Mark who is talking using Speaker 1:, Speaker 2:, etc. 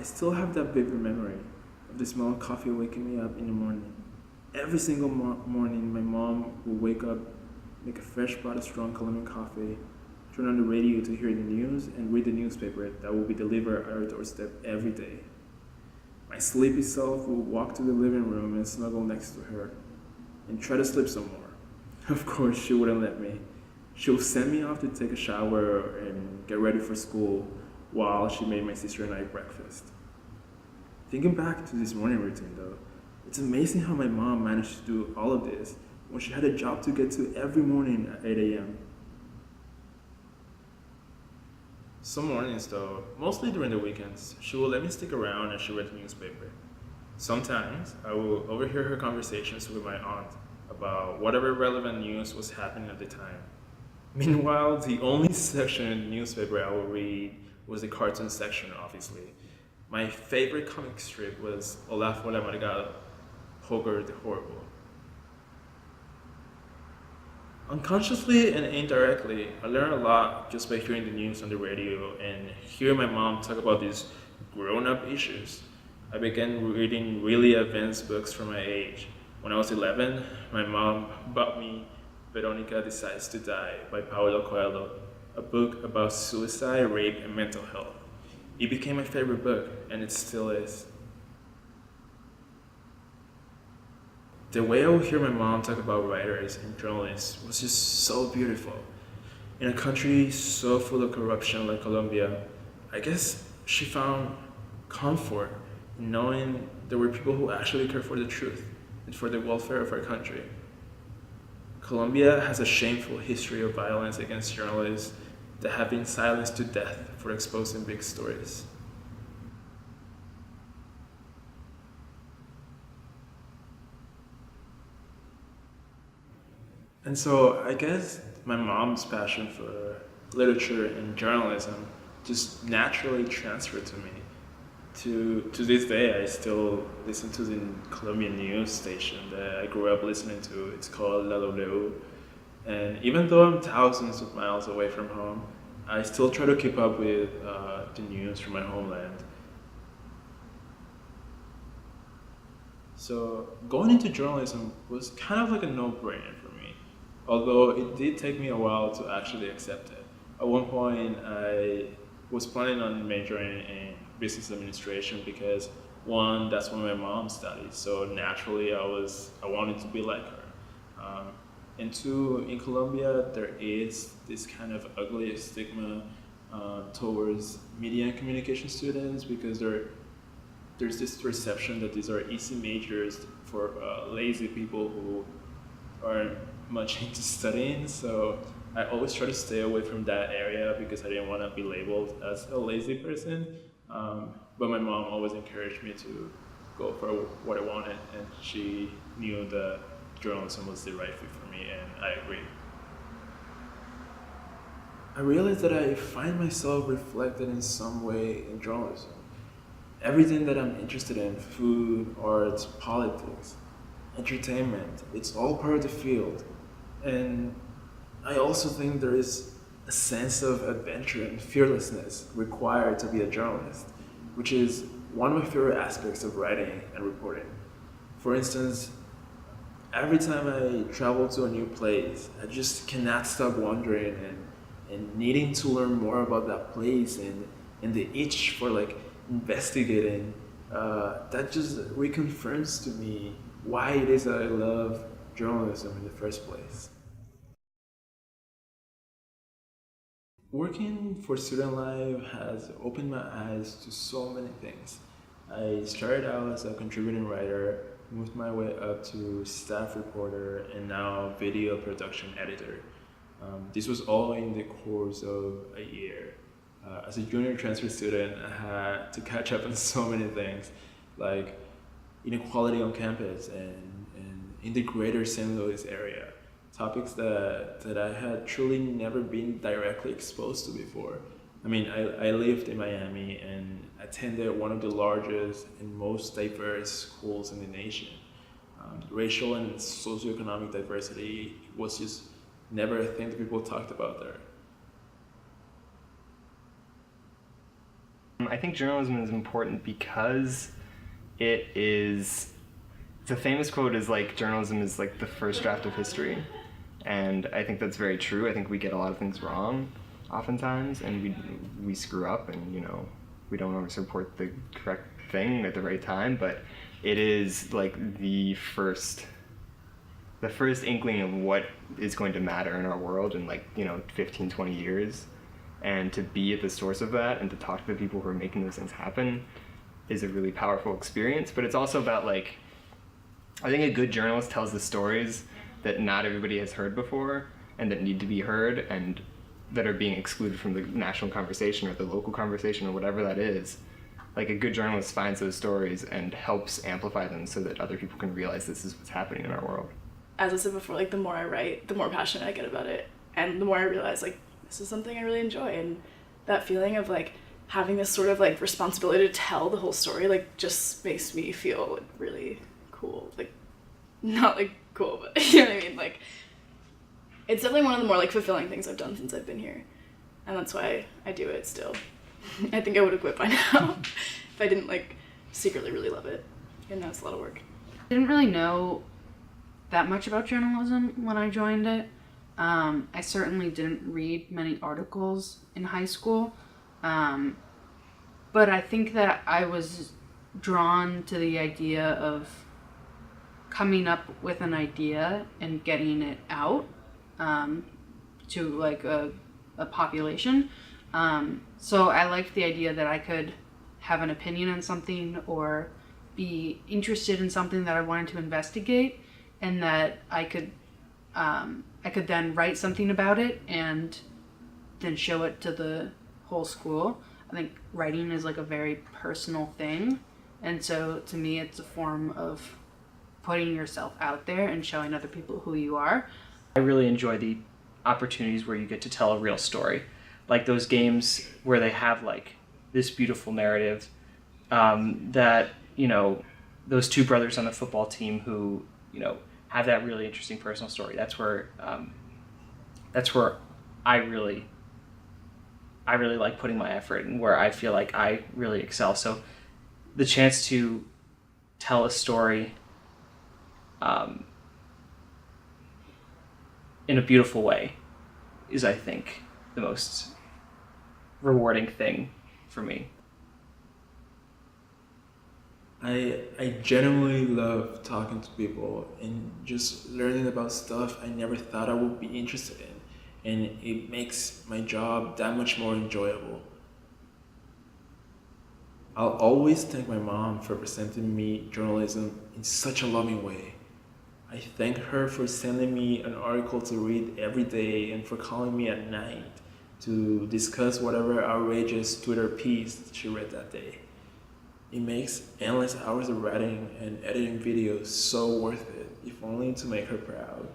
Speaker 1: still have that vivid memory of the smell of coffee waking me up in the morning. Every single morning, my mom would wake up, make a fresh pot of strong Colombian coffee, turn on the radio to hear the news, and read the newspaper that will be delivered at our doorstep every day. My sleepy self would walk to the living room and snuggle next to her and try to sleep some more. Of course, she wouldn't let me. She would send me off to take a shower and get ready for school while she made my sister and I breakfast. Thinking back to this morning routine though, it's amazing how my mom managed to do all of this when she had a job to get to every morning at 8 a.m. Some mornings though, mostly during the weekends, she will let me stick around and she read the newspaper. Sometimes I will overhear her conversations with my aunt about whatever relevant news was happening at the time. Meanwhile, the only section in the newspaper I would read was the cartoon section, obviously. My favorite comic strip was Olaf el Amargado, Holger the Horrible. Unconsciously and indirectly, I learned a lot just by hearing the news on the radio and hearing my mom talk about these grown-up issues. I began reading really advanced books for my age. When I was 11, my mom bought me Veronica Decides to Die by Paulo Coelho, a book about suicide, rape, and mental health. It became my favorite book, and it still is. The way I would hear my mom talk about writers and journalists was just so beautiful. In a country so full of corruption like Colombia, I guess she found comfort in knowing there were people who actually care for the truth and for the welfare of our country. Colombia has a shameful history of violence against journalists that have been silenced to death for exposing big stories. And so I guess my mom's passion for literature and journalism just naturally transferred to me. To this day, I still listen to the Colombian news station that I grew up listening to. It's called La W. And even though I'm thousands of miles away from home, I still try to keep up with the news from my homeland. So going into journalism was kind of like a no-brainer for me, although it did take me a while to actually accept it. At one point, I was planning on majoring in business administration because one, that's what my mom studied, so naturally I wanted to be like her. And two, in Colombia, there is this kind of ugly stigma towards media and communication students because there's this perception that these are easy majors for lazy people who aren't much into studying. So I always try to stay away from that area because I didn't want to be labeled as a lazy person. But my mom always encouraged me to go for what I wanted, and she knew that journalism was the right fit for me, and I agreed. I realized that I find myself reflected in some way in journalism. Everything that I'm interested in, food, arts, politics, entertainment, it's all part of the field. And I also think there is a sense of adventure and fearlessness required to be a journalist, which is one of my favorite aspects of writing and reporting. For instance, every time I travel to a new place, I just cannot stop wondering and needing to learn more about that place and the itch for like investigating. That just reconfirms to me why it is that I love journalism in the first place. Working for Student Life has opened my eyes to so many things. I started out as a contributing writer, moved my way up to staff reporter, and now video production editor. This was all in the course of a year. As a junior transfer student, I had to catch up on so many things, like inequality on campus and in the greater St. Louis area, topics that I had truly never been directly exposed to before. I mean, I lived in Miami and attended one of the largest and most diverse schools in the nation. Racial and socioeconomic diversity was just never a thing that people talked about there.
Speaker 2: I think journalism is important because it is, the famous quote is like, journalism is like the first draft of history. And I think that's very true. I think we get a lot of things wrong oftentimes, and we screw up, and we don't always report the correct thing at the right time, but it is like the first inkling of what is going to matter in our world in 15, 20 years. And to be at the source of that and to talk to the people who are making those things happen is a really powerful experience. But it's also about I think a good journalist tells the stories that not everybody has heard before and that need to be heard and that are being excluded from the national conversation or the local conversation or whatever that is. Like, a good journalist finds those stories and helps amplify them so that other people can realize this is what's happening in our world.
Speaker 3: As I said before, the more I write, the more passionate I get about it, and the more I realize this is something I really enjoy, and that feeling of having this sort of responsibility to tell the whole story just makes me feel really cool. Not cool, but you know what I mean? It's definitely one of the more fulfilling things I've done since I've been here, and that's why I do it still. I think I would have quit by now if I didn't secretly really love it. And now it's a lot of work.
Speaker 4: I didn't really know that much about journalism when I joined it. I certainly didn't read many articles in high school, but I think that I was drawn to the idea of coming up with an idea and getting it out to a population. So I liked the idea that I could have an opinion on something or be interested in something that I wanted to investigate, and that I could then write something about it and then show it to the whole school. I think writing is a very personal thing, and so to me it's a form of putting yourself out there and showing other people who you are.
Speaker 5: I really enjoy the opportunities where you get to tell a real story, like those games where they have this beautiful narrative that those two brothers on the football team who have that really interesting personal story. That's where I really like putting my effort and where I feel like I really excel. So the chance to tell a story in a beautiful way is, I think, the most rewarding thing for me.
Speaker 1: I genuinely love talking to people and just learning about stuff I never thought I would be interested in, and it makes my job that much more enjoyable. I'll always thank my mom for presenting me journalism in such a loving way. I thank her for sending me an article to read every day and for calling me at night to discuss whatever outrageous Twitter piece she read that day. It makes endless hours of writing and editing videos so worth it, if only to make her proud.